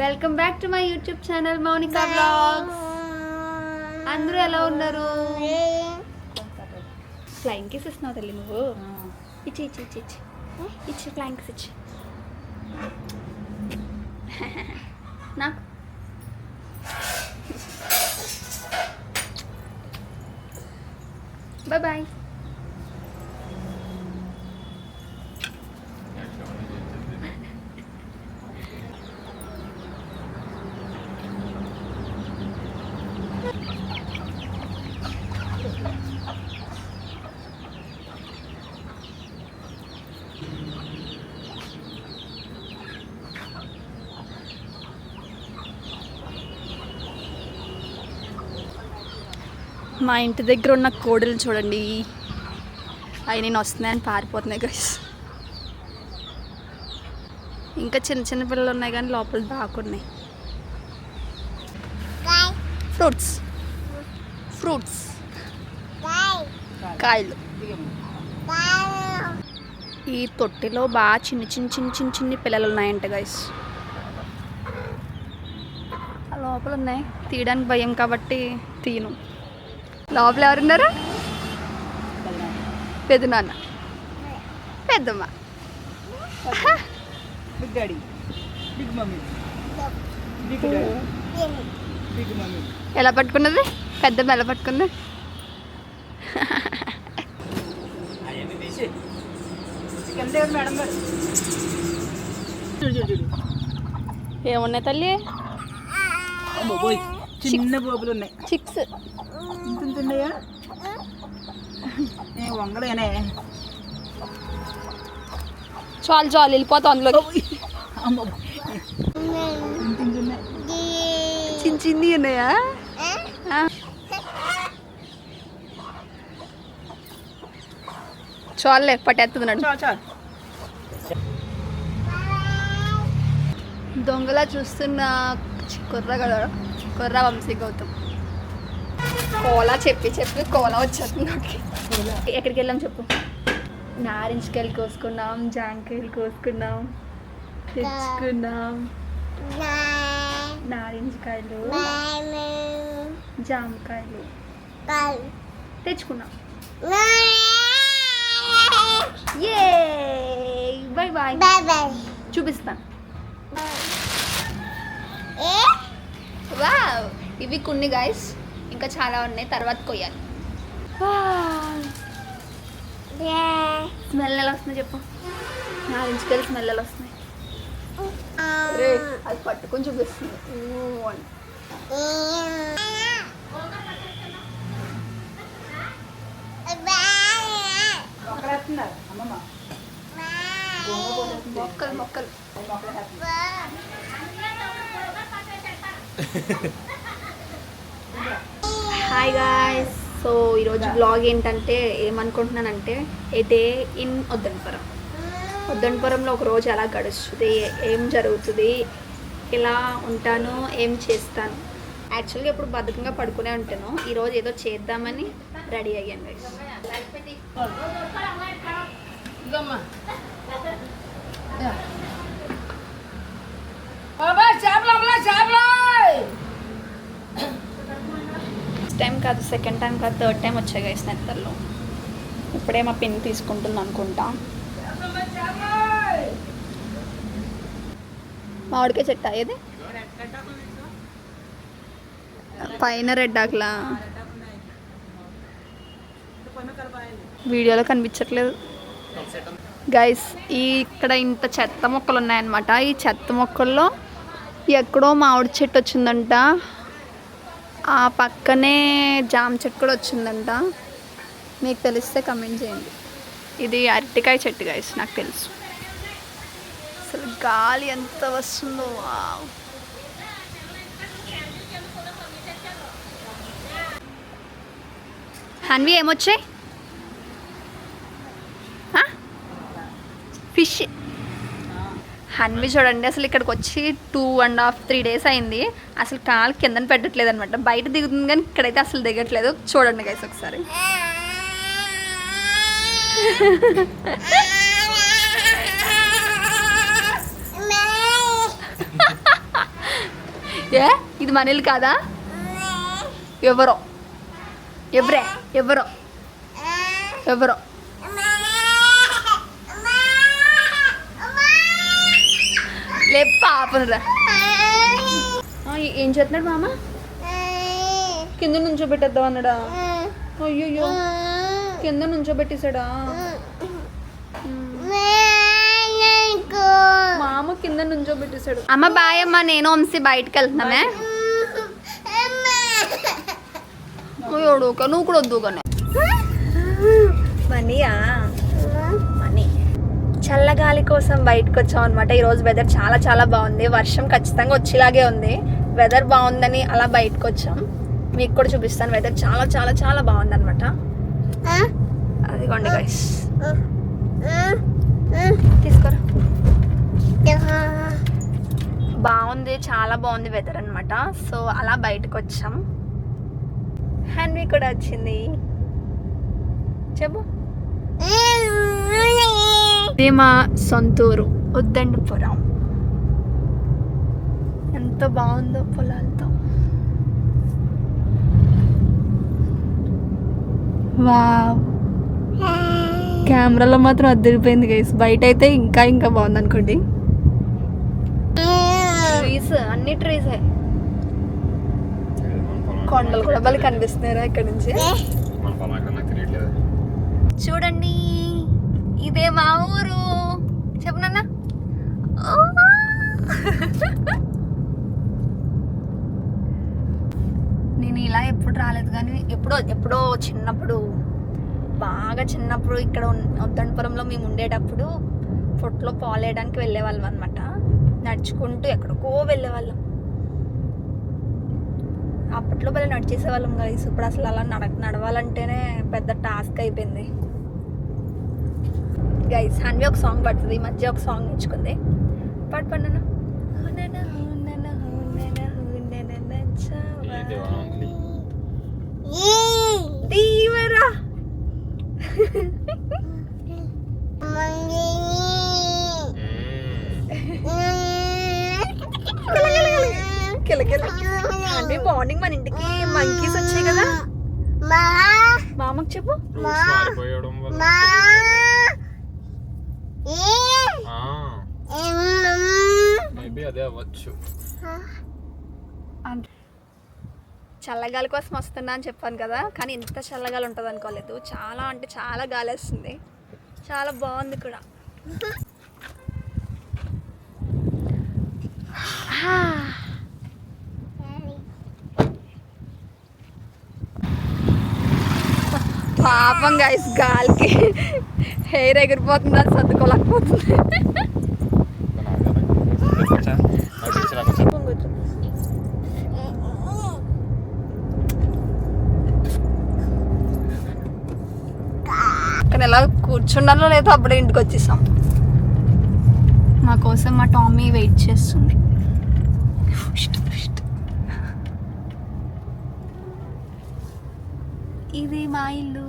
Welcome back to my YouTube channel Mounika vlogs. అందరూ ఎలా ఉన్నారు? ఫ్లైంగ్ కిస్ ఇస్తున్నావు తల్లి నువ్వు. ఇచ్చి ఇచ్చి ఇచ్చి ఇచ్చి ఇచ్చి ఫ్లైంగ్ కిస్ ఇచ్చి నాకు. Bye bye. మా ఇంటి దగ్గర ఉన్న కోడలు చూడండి, అవి నేను వస్తున్నాయని పారిపోతున్నాయి గైస్. ఇంకా చిన్న చిన్న పిల్లలు ఉన్నాయి కానీ లోపల దాక్కున్నాయి. ఫ్రూట్స్ ఫ్రూట్స్ కాయలు. ఈ తొట్టిలో బాగా చిన్న చిన్న చిన్న చిన్న చిన్న పిల్లలు ఉన్నాయంట గైస్. లోపల ఉన్నాయి, తీయడానికి భయం కాబట్టి తీయను. లోపల ఎవరున్నారు? పెద్దనాన్న, పెద్దమ్మ, ఎలా పట్టుకున్నది? పెద్దమ్మ ఎలా పట్టుకుంది? ఏమున్నాయి తల్లి? చిన్న బోబులు ఉన్నాయి. చిక్స్ ఉన్నాయా? వంగలేనే. చాలు చాలు వెళ్ళిపోతాం అందులో. చిన్న చిన్ని ఉన్నాయా? చాలులే పట్టేస్తున్నాడు. దొంగలా చూస్తున్న కొర్ర వంశీ గౌతమ్. కోలా చెప్పి చెప్పి కోలా వచ్చేస్తుంది నాకు. ఎక్కడికి వెళ్ళాం చెప్పు? నారింజకాయలు కోసుకున్నాం, జాంకాయలు కోసుకున్నాం, తెచ్చుకున్నాం. నారింజకాయలు, జామకాయలు తెచ్చుకున్నాం. ఏ బాయ్ బాయ్. చూపిస్తాను. వావ్, ఇవి కొన్ని గైస్, ఇంకా చాలా ఉన్నాయి, తర్వాత కొయ్యాలి. స్మెల్ ఎలా వస్తుంది చెప్పు? నారింజకాయలు స్మెల్ ఎలా వస్తున్నాయి? అది పట్టుకొని చూపిస్తుంది. మొక్కలు మొక్కలు. Hi guys. సో ఈరోజు బ్లాగ్ ఏంటంటే, ఏమనుకుంటున్నానంటే, ఏ డే ఇన్ వద్దనపురంలో ఒక రోజు ఎలా గడుస్తుంది, ఏం జరుగుతుంది, ఎలా ఉంటాను, ఏం చేస్తాను. యాక్చువల్గా ఇప్పుడు బద్ధకంగా పడుకునే ఉంటాను. ఈరోజు ఏదో చేద్దామని రెడీ అయ్యాను గైస్. ఫస్ట్ టైం కాదు, సెకండ్ టైం కాదు, థర్డ్ టైం వచ్చాయి గైస్ నెత్తల్లో. ఇప్పుడే మా పిన్ తీసుకుంటుంది అనుకుంటా. మామిడికాయ చెట్టు ఏది? పైన రెడ్ ఆకులా? వీడియోలో కనిపించట్లేదు గైస్. ఇక్కడ ఇంత చెత్త మొక్కలు ఉన్నాయన్నమాట. ఈ చెత్త మొక్కల్లో ఎక్కడో మామిడి చెట్టు వచ్చిందంట, ఆ పక్కనే జామ చెట్టు కూడా వచ్చిందంట. మీకు తెలిస్తే కమెంట్ చేయండి. ఇది అరటికాయ చెట్టు గైస్, నాకు తెలుసు. అసలు గాలి ఎంత వస్తుందో. హన్వి ఏమొచ్చాయి? ఫిష్. హన్వి చూడండి, అసలు ఇక్కడికి వచ్చి 2.5-3 days అయింది. అసలు కాలు కింద పెట్టట్లేదు అనమాట. బయట దిగుతుంది కానీ ఇక్కడైతే అసలు దిగట్లేదు. చూడండి గైస్ ఒకసారి. ఏ ఇది మన ఇల్లు కాదా? ఎవరో ఎవరే ఎవరో ఎవరో లే పాపనురా. ఏం చేస్తున్నాడు మామ? కింద నుంచోబెట్టేద్దాం అన్నాడా? అయ్యో కింద నుంచోబెట్టేశాడా? మామ కింద నుంచోబెట్టేశాడు. అమ్మ బాయ్ అమ్మ, నేను వంశీ బయటకు వెళ్తున్నామే. నువ్వు కూడా వద్దు కానీ మనీయా మనీ. చల్లగాలి కోసం బయటకు వచ్చాం అనమాట. ఈరోజు వెదర్ చాలా చాలా బాగుంది. వర్షం ఖచ్చితంగా వచ్చేలాగే ఉంది. వెదర్ బాగుందని అలా బయటకు వచ్చాం. మీకు కూడా చూపిస్తాను. వెదర్ చాలా చాలా చాలా బాగుంది అనమాట. అదిగోండి గైస్, తీసుకోరా. బాగుంది, చాలా బాగుంది వెదర్ అనమాట. సో అలా బయటకు వచ్చాం. హన్వి కూడా వచ్చింది. చెప్పు. ఇది మా సొంతూరు ఉద్దండపురం. ఎంత బాగుందో పొలాలతో. వావ్, కెమెరాలో మాత్రం అద్దరిపోయింది గైస్. బయట అయితే ఇంకా ఇంకా బాగుంది అనుకోండి. ట్రీస్, అన్ని ట్రీసే. కొండలు కూడా బలి కనిపిస్తున్నారా ఇక్కడ నుంచి? చూడండి, ఇదే మా ఊరు. చెప్పు నాన్న. నేను ఇలా ఎప్పుడు రాలేదు కానీ ఎప్పుడో చిన్నప్పుడు, బాగా చిన్నప్పుడు ఇక్కడ ఉద్దండపురంలో మేము ఉండేటప్పుడు పొట్లో పాలు వేయడానికి వెళ్ళేవాళ్ళం అనమాట. నడుచుకుంటూ ఎక్కడికో వెళ్ళేవాళ్ళం. అప్పట్లో భలే నడిచేసేవాళ్ళం గైస్. ఇప్పుడు అసలు అలా నడవాలంటేనే పెద్ద టాస్క్ అయిపోయింది గైస్. హన్వి ఒక సాంగ్ పడుతుంది, ఈ మధ్య ఒక సాంగ్ నేర్చుకుంది. పడుకున్నాను. దీవరా అంటే మార్నింగ్ మన ఇంటికి మంకీస్ వచ్చాయి కదా. మామకు చెప్పు. చల్లగాలి కోసం వస్తున్నా అని చెప్పాను కదా, కానీ ఇంత చల్లగాలి ఉంటుంది అనుకోలేదు. చాలా అంటే చాలా గాలి వస్తుంది. చాలా బాగుంది కూడా. పాపం గైస్, గాలికి హెయిర్ ఎగిరిపోతుంది, అది సర్దుకోలేకపోతుంది. కానీ ఎలా కూర్చున్నానో లేదో అప్పుడే ఇంటికి వచ్చేసాం. మా కోసం మా టామీ వెయిట్ చేస్తుంది. ఇది మా ఇల్లు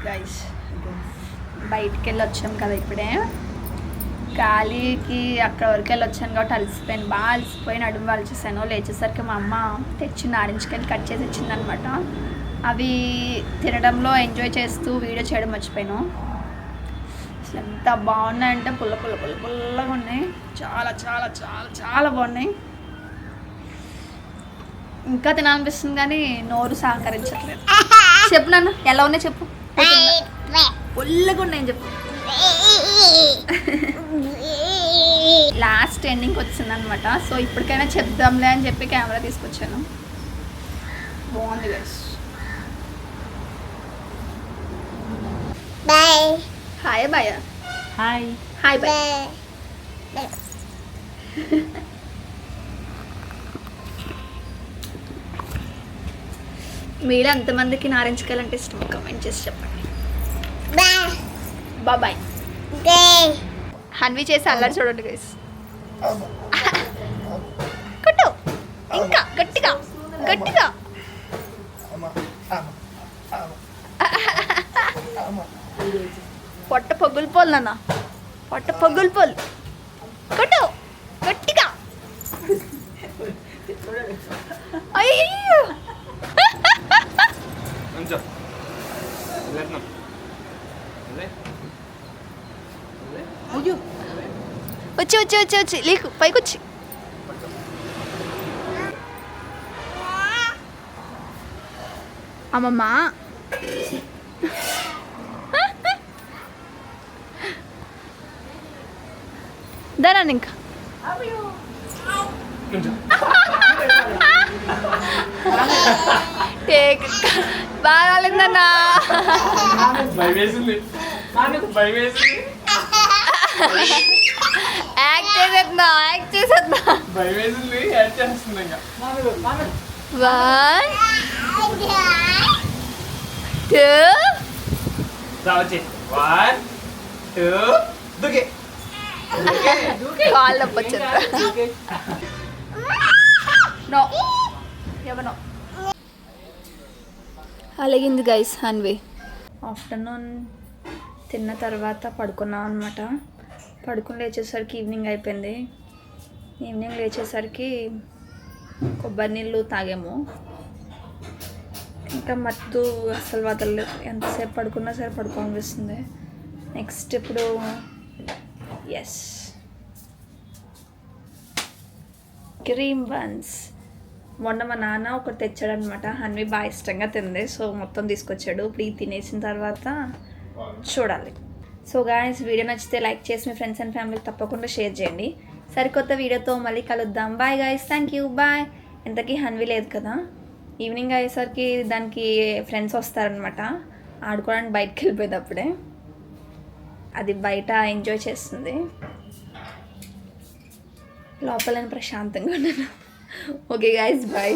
గైస్. బయటికి వెళ్ళి వచ్చాం కదా ఇప్పుడే. గాలికి అక్కడ వరకు వెళ్ళి వచ్చాను కాబట్టి అలసిపోయాను, బాగా అలసిపోయి నడుము వాల్చేసాను. లేచేసరికి మా అమ్మ తెచ్చిన ఆరెంజ్కాయలు కట్ చేసి ఇచ్చిందనమాట. అవి తినడంలో ఎంజాయ్ చేస్తూ వీడియో చేయడం మర్చిపోయాను. అసలు ఎంత బాగున్నాయంటే పుల్లగా ఉన్నాయి. చాలా చాలా చాలా చాలా బాగున్నాయి. ఇంకా తినాలనిపిస్తుంది కానీ నోరు సహకరించట్లేదు. చెప్పు నన్ను, ఎలా ఉన్నాయి చెప్పు. పుల్లగా ఉన్నాయని చెప్పు. లాస్ట్ ఎండింగ్ వచ్చింది అనమాట. సో ఇప్పటికైనా చెప్దాంలే అని చెప్పి కెమెరా తీసుకొచ్చాను. బాగుంది guys. Bye. Hi bye. Hi hi bye. మీరు ఎంతమందికి నారింజకాయలు అంటే ఇష్టం కామెంట్ చేసి చెప్పండి. బాయ్. హన్వి చేసి అల్లరి చూడండి గైస్. కొట్టు ఇంకా గట్టిగా గట్టిగా. పొట్ట పగులిపోలు నాన్న, పొట్ట పగులిపోలు. కొట్టు గట్టి. వచ్చి వచ్చి వచ్చి వచ్చి లేకు పైకి వచ్చి. అమ్మమ్మ దానా ఇంకా టేక్ బాగా రాలేదన్నా. Act చేసేద్దా act చేసేద్దా. 1 2 దుకే కాళ్ళు వచ్చేద్దా. నో ఎవనో అలాగింది గైస్. హన్వి ఆఫ్టర్నూన్ తిన్న తర్వాత పడుకున్నాం అనమాట. పడుకుని లేచేసరికి ఈవినింగ్ అయిపోయింది. ఈవినింగ్ లేచేసరికి కొబ్బరి నీళ్ళు తాగాము. ఇంకా మత్తు అస్సలు వదలలేదు. ఎంతసేపు పడుకున్నా సరే పడుకోనిపిస్తుంది. నెక్స్ట్ ఇప్పుడు ఎస్ క్రీమ్ బన్స్. మొన్న మా నాన్న ఒకటి తెచ్చాడనమాట. హన్వి బాగా ఇష్టంగా తింది, సో మొత్తం తీసుకొచ్చాడు. ఇప్పుడు ఇది తినేసిన తర్వాత చూడాలి. సో గాయ్స్, వీడియో నచ్చితే లైక్ చేసి మీ ఫ్రెండ్స్ అండ్ ఫ్యామిలీకి తప్పకుండా షేర్ చేయండి. సరికొత్త వీడియోతో మళ్ళీ కలుద్దాం. Bye guys, thank you, bye. ఇంతకీ హన్వి లేదు కదా. ఈవినింగ్ అయ్యేసరికి దానికి ఫ్రెండ్స్ వస్తారనమాట. ఆడుకోవడానికి బయటకు వెళ్ళిపోయింది. అప్పుడే అది బయట ఎంజాయ్ చేస్తుంది. లోపల ప్రశాంతంగా ఉన్నాను. Okay guys, bye.